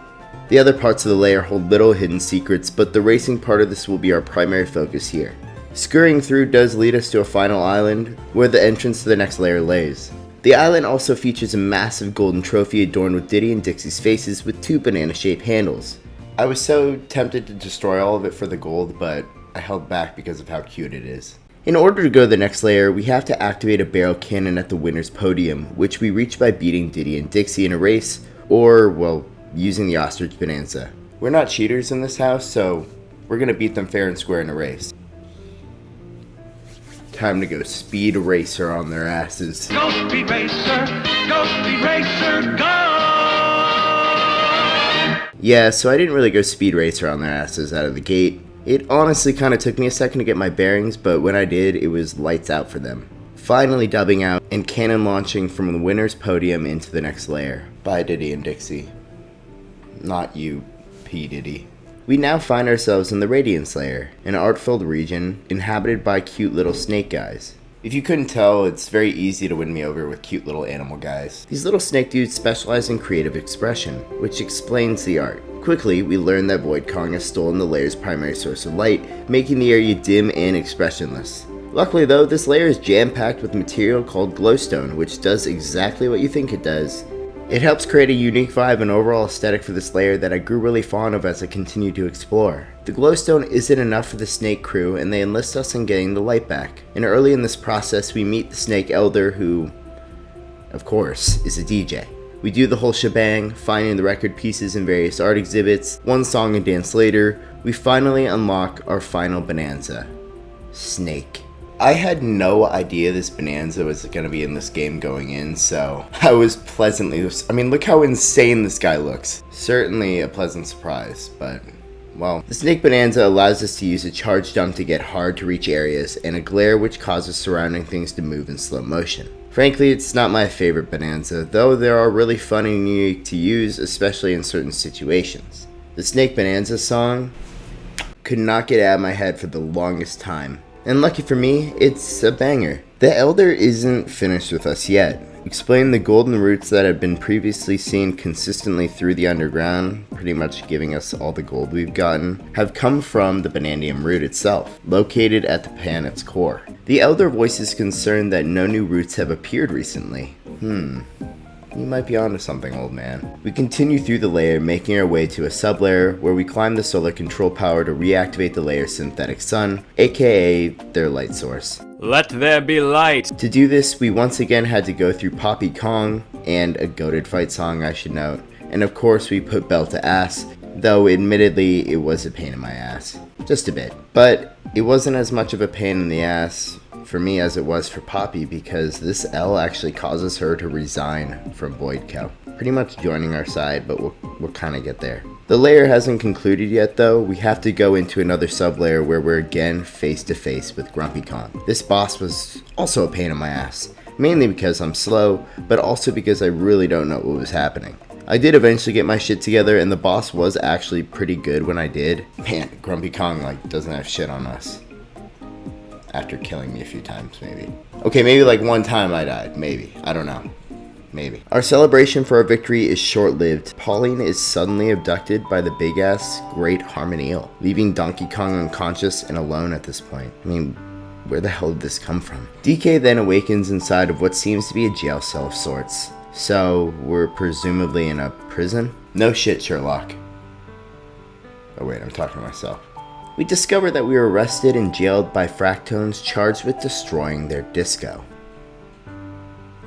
The other parts of the layer hold little hidden secrets, but the racing part of this will be our primary focus here. Scurrying through does lead us to a final island, where the entrance to the next layer lays. The island also features a massive golden trophy adorned with Diddy and Dixie's faces with two banana-shaped handles. I was so tempted to destroy all of it for the gold, but I held back because of how cute it is. In order to go to the next layer, we have to activate a barrel cannon at the winner's podium, which we reach by beating Diddy and Dixie in a race, or, well, using the ostrich Bananza. We're not cheaters in this house, so we're gonna beat them fair and square in a race. Time to go speed racer on their asses. Go speed racer, go! Yeah, so I didn't really go speed racer on their asses out of the gate. It honestly kinda took me a second to get my bearings, but when I did, it was lights out for them. Finally dubbing out and cannon launching from the winner's podium into the next layer. Bye Diddy and Dixie. Not you, P. Diddy. We now find ourselves in the Radiance Layer, an art-filled region inhabited by cute little snake guys. If you couldn't tell, it's very easy to win me over with cute little animal guys. These little snake dudes specialize in creative expression, which explains the art. Quickly, we learn that Void Kong has stolen the layer's primary source of light, making the area dim and expressionless. Luckily though, this layer is jam-packed with material called glowstone, which does exactly what you think it does. It helps create a unique vibe and overall aesthetic for this layer that I grew really fond of as I continued to explore. The glowstone isn't enough for the snake crew, and they enlist us in getting the light back. And early in this process we meet the snake elder who, of course, is a DJ. We do the whole shebang, finding the record pieces in various art exhibits. One song and dance later, we finally unlock our final Bananza. Snake. I had no idea this Bananza was going to be in this game going in, so I was pleasantly, I mean, look how insane this guy looks. Certainly a pleasant surprise, but, well. The Snake Bananza allows us to use a charge dump to get hard to reach areas, and a glare which causes surrounding things to move in slow motion. Frankly, it's not my favorite Bananza, though they are really fun and unique to use, especially in certain situations. The Snake Bananza song could not get out of my head for the longest time. And lucky for me, it's a banger. The Elder isn't finished with us yet. Explain the golden roots that have been previously seen consistently through the underground, pretty much giving us all the gold we've gotten, have come from the Bananium root itself, located at the planet's core. The Elder voices concerned that no new roots have appeared recently. You might be onto something, old man. We continue through the layer, making our way to a sublayer where we climb the solar control power to reactivate the layer's synthetic sun, aka their light source. Let there be light. To do this, we once again had to go through Poppy Kong, and a goated fight song I should note, and of course we put Bell to ass, though admittedly it was a pain in my ass. Just a bit. But it wasn't as much of a pain in the ass for me as it was for Poppy, because this L actually causes her to resign from Voidco. Pretty much joining our side, but we'll kind of get there. The layer hasn't concluded yet though. We have to go into another sublayer where we're again face to face with Grumpy Kong. This boss was also a pain in my ass, mainly because I'm slow, but also because I really don't know what was happening. I did eventually get my shit together, and the boss was actually pretty good when I did. Man, Grumpy Kong doesn't have shit on us. After killing me a few times, maybe. Okay, maybe one time I died. Maybe. I don't know. Maybe. Our celebration for our victory is short-lived. Pauline is suddenly abducted by the big-ass Great Harmonial, leaving Donkey Kong unconscious and alone at this point. I mean, where the hell did this come from? DK then awakens inside of what seems to be a jail cell of sorts. So, we're presumably in a prison? No shit, Sherlock. Oh wait, I'm talking to myself. We discover that we were arrested and jailed by Fractones charged with destroying their disco.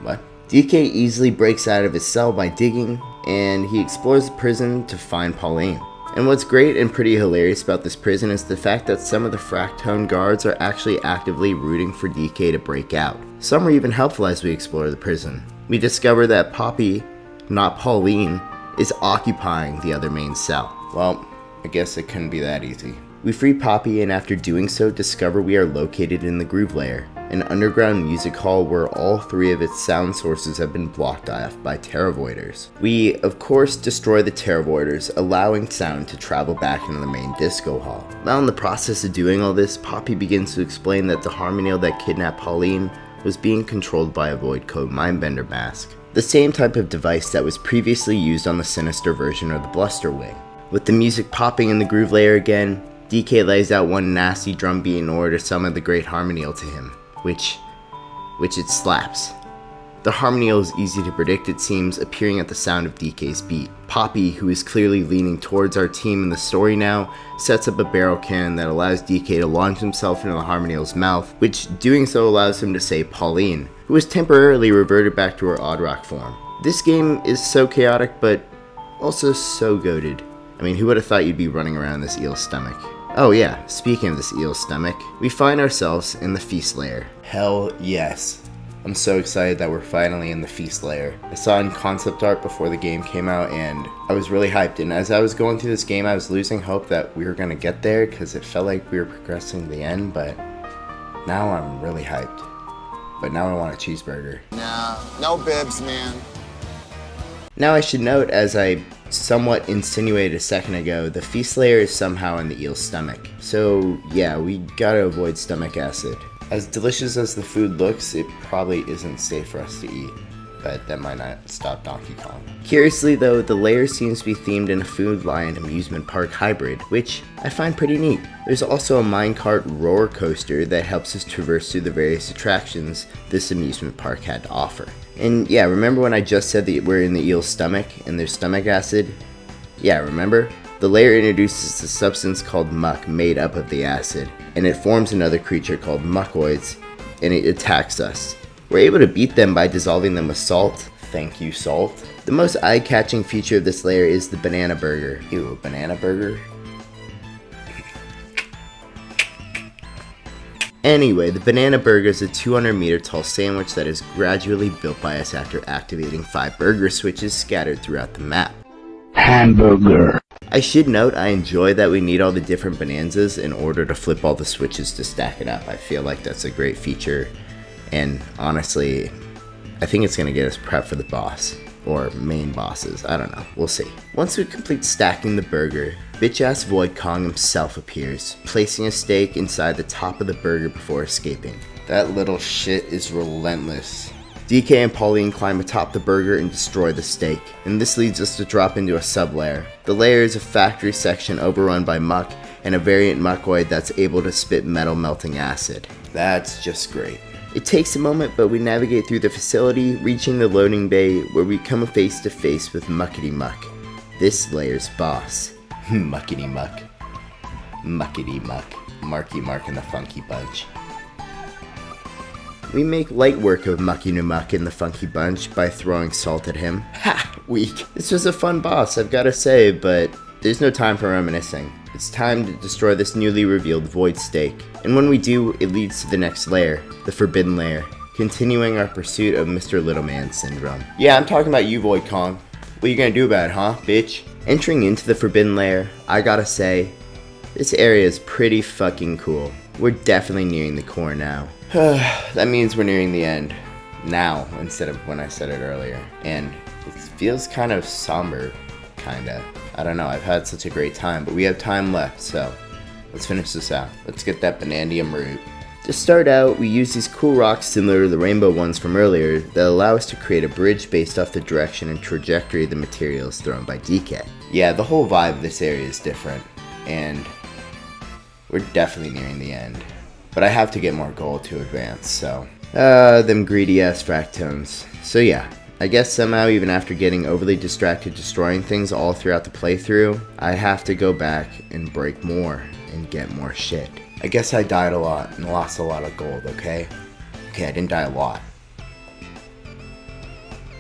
What? DK easily breaks out of his cell by digging, and he explores the prison to find Pauline. And what's great and pretty hilarious about this prison is the fact that some of the Fractone guards are actually actively rooting for DK to break out. Some are even helpful as we explore the prison. We discover that Poppy, not Pauline, is occupying the other main cell. Well, I guess it couldn't be that easy. We free Poppy, and after doing so, discover we are located in the Groove Layer, an underground music hall where all three of its sound sources have been blocked off by Terravoiders. We, of course, destroy the Terravoiders, allowing sound to travel back into the main disco hall. Now in the process of doing all this, Poppy begins to explain that the Harmonial that kidnapped Pauline was being controlled by a Void Code Mindbender mask, the same type of device that was previously used on the Sinister version of the Bluster Wing. With the music popping in the Groove Layer again, DK lays out one nasty drum beat in order to summon the Great Harmonial to him, which it slaps. The Harmonial is easy to predict, it seems, appearing at the sound of DK's beat. Poppy, who is clearly leaning towards our team in the story now, sets up a barrel cannon that allows DK to launch himself into the Harmonial's mouth, which doing so allows him to save Pauline, who is temporarily reverted back to her Oddrock form. This game is so chaotic, but also so goated. I mean, who would have thought you'd be running around this eel's stomach? Oh yeah, speaking of this eel's stomach, we find ourselves in the Feast Layer. Hell yes. I'm so excited that we're finally in the Feast Layer. I saw it in concept art before the game came out, and I was really hyped, and as I was going through this game, I was losing hope that we were going to get there, because it felt like we were progressing to the end, but now I'm really hyped. But now I want a cheeseburger. Nah, no bibs, man. Now I should note, as I somewhat insinuated a second ago, the Feast Layer is somehow in the eel's stomach. So yeah, we gotta avoid stomach acid. As delicious as the food looks, it probably isn't safe for us to eat, but that might not stop Donkey Kong. Curiously though, the layer seems to be themed in a Food Lion amusement park hybrid, which I find pretty neat. There's also a minecart roller coaster that helps us traverse through the various attractions this amusement park had to offer. And yeah, remember when I just said that we're in the eel's stomach and there's stomach acid? Yeah, remember? The layer introduces a substance called muck made up of the acid, and it forms another creature called muckoids, and it attacks us. We're able to beat them by dissolving them with salt. Thank you, salt. The most eye-catching feature of this layer is the banana burger. Ew, a banana burger? Anyway, the banana burger is a 200-meter tall sandwich that is gradually built by us after activating 5 burger switches scattered throughout the map. Hamburger. I should note I enjoy that we need all the different bonanzas in order to flip all the switches to stack it up. I feel like that's a great feature, and honestly, I think it's going to get us prepped for the boss. Or main bosses, I don't know, we'll see. Once we complete stacking the burger, bitch-ass Void Kong himself appears, placing a steak inside the top of the burger before escaping. That little shit is relentless. DK and Pauline climb atop the burger and destroy the steak, and this leads us to drop into a sub-layer. The layer is a factory section overrun by muck, and a variant muckoid that's able to spit metal melting acid. That's just great. It takes a moment, but we navigate through the facility, reaching the loading bay where we come face to face with Muckety Muck, this layer's boss. Muckety Muck. Muckety Muck. Marky Mark and the Funky Bunch. We make light work of Muckety Muck and the Funky Bunch by throwing salt at him. Ha! Weak. This was a fun boss, I've gotta say, but there's no time for reminiscing. It's time to destroy this newly revealed Void Steak. And when we do, it leads to the next layer, the Forbidden Layer, continuing our pursuit of Mr. Little Man Syndrome. Yeah, I'm talking about you, Void Kong. What you gonna do about it, huh, bitch? Entering into the Forbidden Layer, I gotta say, this area is pretty fucking cool. We're definitely nearing the core now. That means we're nearing the end. Now, instead of when I said it earlier. And it feels kind of somber, kinda. I don't know, I've had such a great time, but we have time left, so let's finish this out. Let's get that Banandium root. To start out, we use these cool rocks similar to the rainbow ones from earlier that allow us to create a bridge based off the direction and trajectory of the materials thrown by DK. Yeah, the whole vibe of this area is different, and we're definitely nearing the end. But I have to get more gold to advance, so them greedy ass fractones. So yeah, I guess somehow even after getting overly distracted destroying things all throughout the playthrough, I have to go back and break more and get more shit. I guess I died a lot and lost a lot of gold, okay? Okay, I didn't die a lot.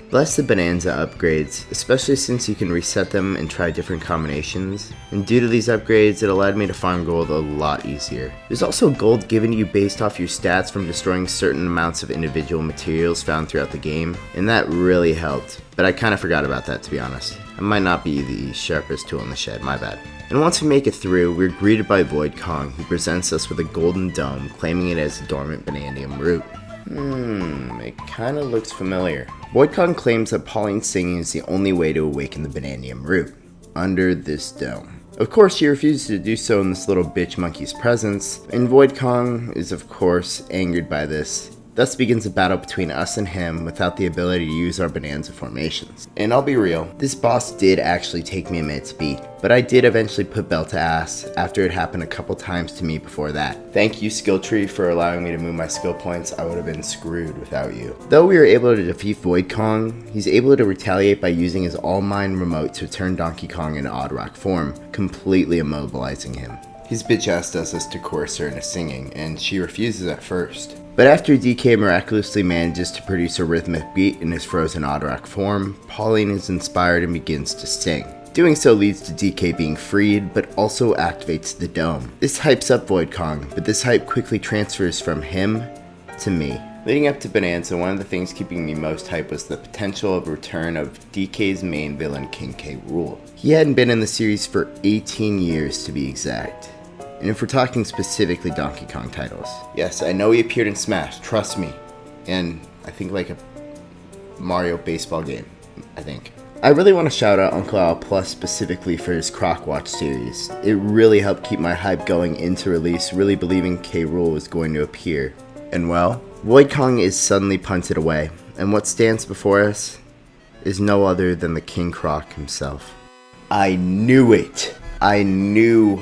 Bless the Bonanza upgrades, especially since you can reset them and try different combinations, and due to these upgrades it allowed me to farm gold a lot easier. There's also gold given to you based off your stats from destroying certain amounts of individual materials found throughout the game, and that really helped, but I kinda forgot about that, to be honest. I might not be the sharpest tool in the shed, my bad. And once we make it through, we're greeted by Void Kong, who presents us with a golden dome, claiming it as a dormant Banandium root. It kinda looks familiar. Void Kong claims that Pauline singing is the only way to awaken the Banandium root, under this dome. Of course, she refuses to do so in this little bitch monkey's presence, and Void Kong is of course angered by this. Thus begins a battle between us and him without the ability to use our Bonanza formations. And I'll be real, this boss did actually take me a minute to beat, but I did eventually put Bell to ass after it happened a couple times to me before that. Thank you, Skill Tree, for allowing me to move my skill points. I would have been screwed without you. Though we were able to defeat Void Kong, he's able to retaliate by using his All Mine remote to turn Donkey Kong into Odd Rock form, completely immobilizing him. His bitch ass does this to coerce her into singing, and she refuses at first. But after DK miraculously manages to produce a rhythmic beat in his frozen Odd Rock form, Pauline is inspired and begins to sing. Doing so leads to DK being freed, but also activates the dome. This hypes up Void Kong, but this hype quickly transfers from him to me. Leading up to Bonanza, one of the things keeping me most hyped was the potential of return of DK's main villain, King k.rool. He hadn't been in the series for 18 years to be exact. And if we're talking specifically Donkey Kong titles. Yes, I know he appeared in Smash, trust me. And I think like a Mario baseball game, I think. I really want to shout out Uncle Al Plus specifically for his Croc Watch series. It really helped keep my hype going into release, really believing k.rool was going to appear. And well, Void Kong is suddenly punted away, and what stands before us is no other than the King Croc himself. I knew it! I knew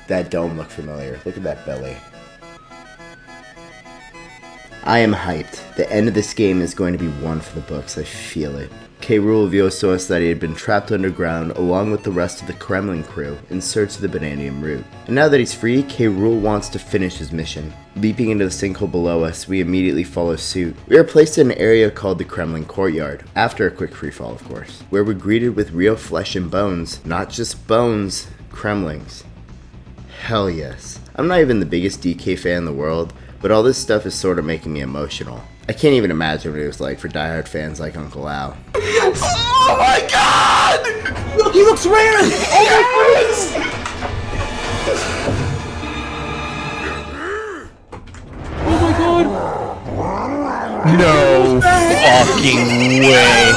that dome looked familiar. Look at that belly. I am hyped. The end of this game is going to be one for the books. I feel it. k.rool reveals to us that he had been trapped underground along with the rest of the Kremlin crew in search of the Banandium root. And now that he's free, k.rool wants to finish his mission. Leaping into the sinkhole below us, we immediately follow suit. We are placed in an area called the Kremlin Courtyard, after a quick freefall of course, where we're greeted with real flesh and bones. Not just bones, Kremlings. Hell yes. I'm not even the biggest DK fan in the world, but all this stuff is sort of making me emotional. I can't even imagine what it was like for diehard fans like Uncle Al. Oh my god! Look, he looks rare! Oh my goodness! Oh my god! No fucking way.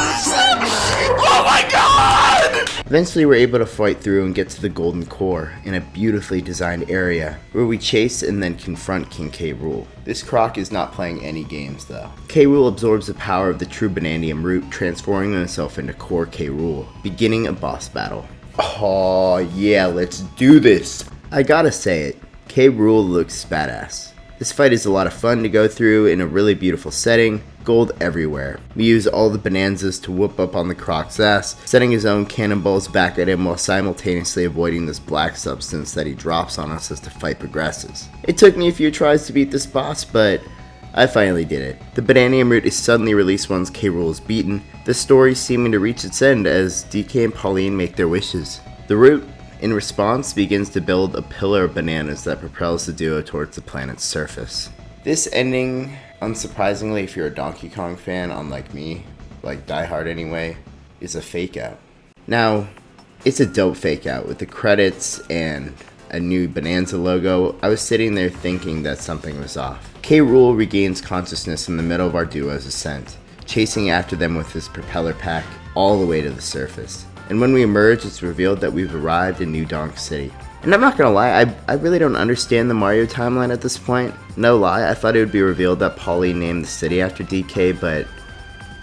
Oh my god! Eventually we're able to fight through and get to the Golden Core in a beautifully designed area where we chase and then confront King k.rool. This croc is not playing any games though. k.rool absorbs the power of the true Banandium root, transforming himself into core k.rool, beginning a boss battle. Oh yeah, let's do this! I gotta say it, k.rool looks badass. This fight is a lot of fun to go through in a really beautiful setting, gold everywhere. We use all the bonanzas to whoop up on the croc's ass, setting his own cannonballs back at him while simultaneously avoiding this black substance that he drops on us as the fight progresses. It took me a few tries to beat this boss, but I finally did it. The Banandium root is suddenly released once k.rool is beaten, the story seeming to reach its end as DK and Pauline make their wishes. The root, in response, begins to build a pillar of bananas that propels the duo towards the planet's surface. This ending, unsurprisingly if you're a Donkey Kong fan, unlike me, like Die Hard anyway, is a fake out. Now, it's a dope fake out with the credits and a new Bonanza logo. I was sitting there thinking that something was off. k.rool regains consciousness in the middle of our duo's ascent, chasing after them with his propeller pack all the way to the surface. And when we emerge, it's revealed that we've arrived in New Donk City. And I'm not gonna lie, I really don't understand the Mario timeline at this point. No lie, I thought it would be revealed that Pauline named the city after DK, but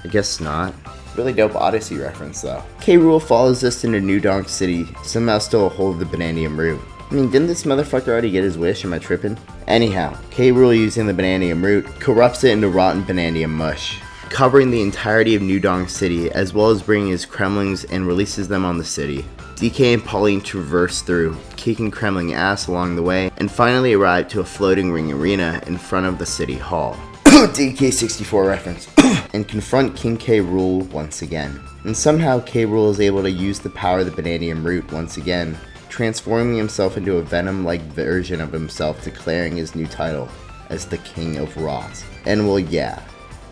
I guess not. Really dope Odyssey reference though. k.rool follows us into New Donk City, somehow still a hold of the Banandium root. I mean, didn't this motherfucker already get his wish? Am I tripping? Anyhow, k.rool using the Banandium root corrupts it into rotten Banandium mush, covering the entirety of New Donk City, as well as bringing his Kremlings and releases them on the city. DK and Pauline traverse through, kicking Kremling ass along the way, and finally arrive to a floating ring arena in front of the city hall. DK64 reference. And confront King k.rool once again. And somehow k.rool is able to use the power of the Banandium root once again, transforming himself into a venom-like version of himself, declaring his new title as the King of Rot. And well, yeah,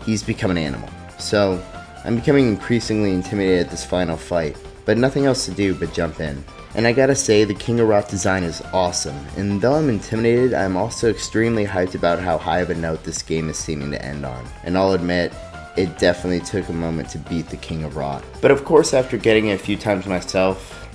he's become an animal. So, I'm becoming increasingly intimidated at this final fight, but nothing else to do but jump in. And I gotta say, the King of Rot design is awesome, and though I'm intimidated, I'm also extremely hyped about how high of a note this game is seeming to end on. And I'll admit, it definitely took a moment to beat the King of Rot. But of course, after getting it a few times myself,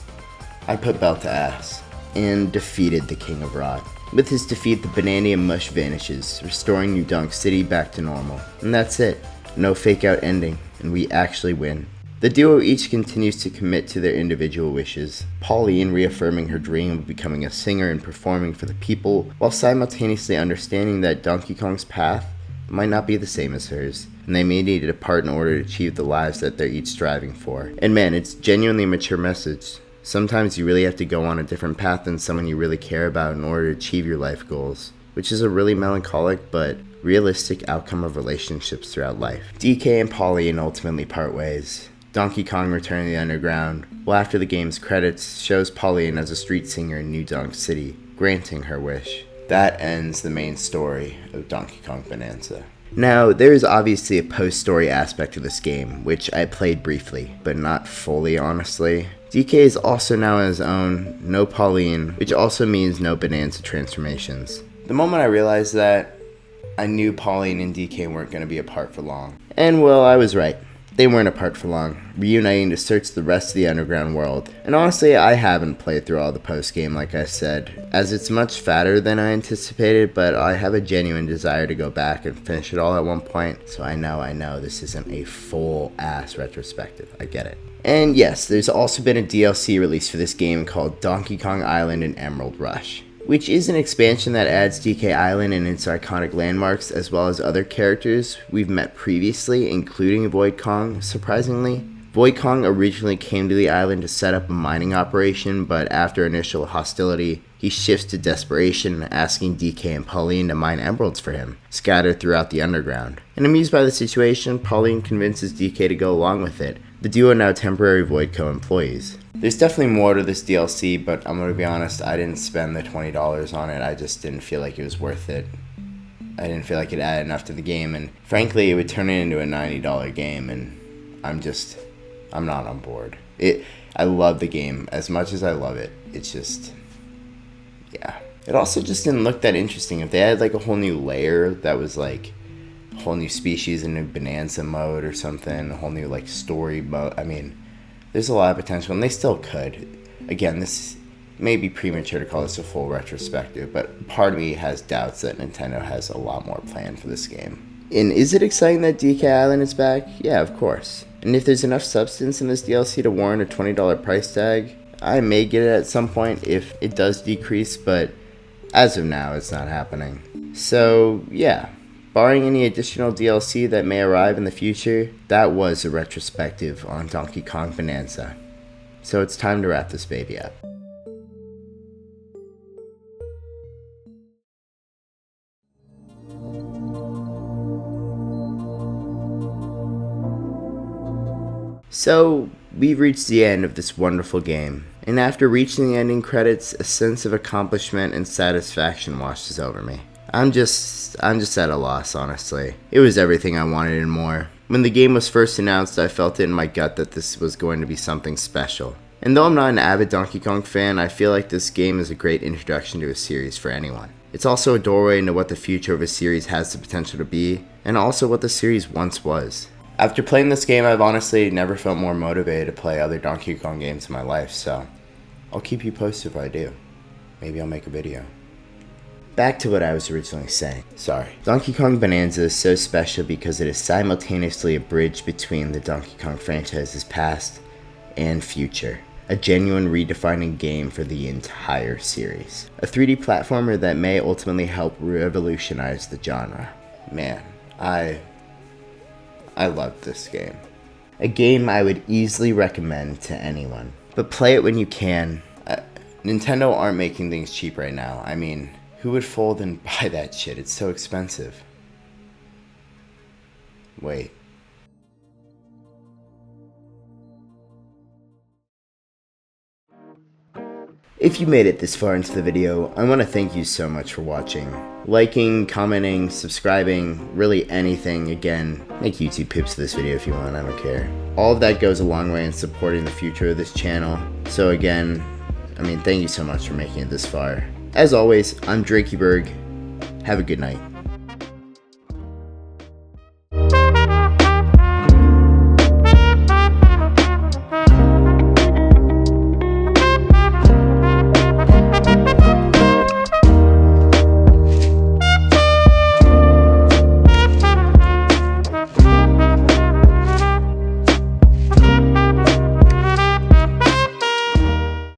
I put belt to ass, and defeated the King of Rot. With his defeat, the Banandium mush vanishes, restoring New Donk City back to normal. And that's it. No fake out ending, and we actually win. The duo each continues to commit to their individual wishes, Pauline reaffirming her dream of becoming a singer and performing for the people, while simultaneously understanding that Donkey Kong's path might not be the same as hers, and they may need to depart in order to achieve the lives that they're each striving for. And man, it's genuinely a mature message. Sometimes you really have to go on a different path than someone you really care about in order to achieve your life goals, which is a really melancholic but realistic outcome of relationships throughout life. DK and Pauline ultimately part ways. Donkey Kong Return to the Underground, while after the game's credits, shows Pauline as a street singer in New Donk City, granting her wish. That ends the main story of Donkey Kong Bananza. Now, there is obviously a post-story aspect to this game, which I played briefly, but not fully honestly. DK is also now on his own, no Pauline, which also means no Bonanza transformations. The moment I realized that, I knew Pauline and DK weren't going to be apart for long. And well, I was right. They weren't apart for long, reuniting to search the rest of the underground world. And honestly, I haven't played through all the post-game like I said, as it's much fatter than I anticipated, but I have a genuine desire to go back and finish it all at one point, so I know this isn't a full-ass retrospective, I get it. And yes, there's also been a DLC release for this game called Donkey Kong Island and Emerald Rush, which is an expansion that adds DK Island and its iconic landmarks, as well as other characters we've met previously, including Void Kong, surprisingly. Void Kong originally came to the island to set up a mining operation, but after initial hostility, he shifts to desperation, asking DK and Pauline to mine emeralds for him, scattered throughout the underground. And amused by the situation, Pauline convinces DK to go along with it. The duo are now temporary Voidco employees. There's definitely more to this DLC, but I'm gonna be honest, I didn't spend the $20 on it. I just didn't feel like it was worth it. I didn't feel like it added enough to the game, and frankly, it would turn it into a $90 game, and I'm not on board. I love the game as much as I love it. It's just, yeah. It also just didn't look that interesting. If they had like a whole new layer that was like a whole new species, a new Bonanza mode or something, a whole new like story mode. I mean, there's a lot of potential, and they still could. Again, this may be premature to call this a full retrospective, but part of me has doubts that Nintendo has a lot more planned for this game. And is it exciting that DK Island is back? Yeah, of course. And if there's enough substance in this DLC to warrant a $20 price tag, I may get it at some point if it does decrease, but as of now, it's not happening. So, yeah. Barring any additional DLC that may arrive in the future, that was a retrospective on Donkey Kong Bananza. So it's time to wrap this baby up. So, we've reached the end of this wonderful game, and after reaching the ending credits, a sense of accomplishment and satisfaction washes over me. I'm just at a loss, honestly. It was everything I wanted and more. When the game was first announced, I felt it in my gut that this was going to be something special. And though I'm not an avid Donkey Kong fan, I feel like this game is a great introduction to a series for anyone. It's also a doorway into what the future of a series has the potential to be, and also what the series once was. After playing this game, I've honestly never felt more motivated to play other Donkey Kong games in my life, so I'll keep you posted if I do. Maybe I'll make a video. Back to what I was originally saying. Sorry. Donkey Kong Bananza is so special because it is simultaneously a bridge between the Donkey Kong franchise's past and future. A genuine redefining game for the entire series. A 3D platformer that may ultimately help revolutionize the genre. Man, I loved this game. A game I would easily recommend to anyone. But play it when you can. Nintendo aren't making things cheap right now. I mean, who would fold and buy that shit? It's so expensive. Wait. If you made it this far into the video, I want to thank you so much for watching. Liking, commenting, subscribing, really anything. Again, make YouTube pips to this video if you want, I don't care. All of that goes a long way in supporting the future of this channel. So again, thank you so much for making it this far. As always, I'm DrakeyBerg. Have a good night.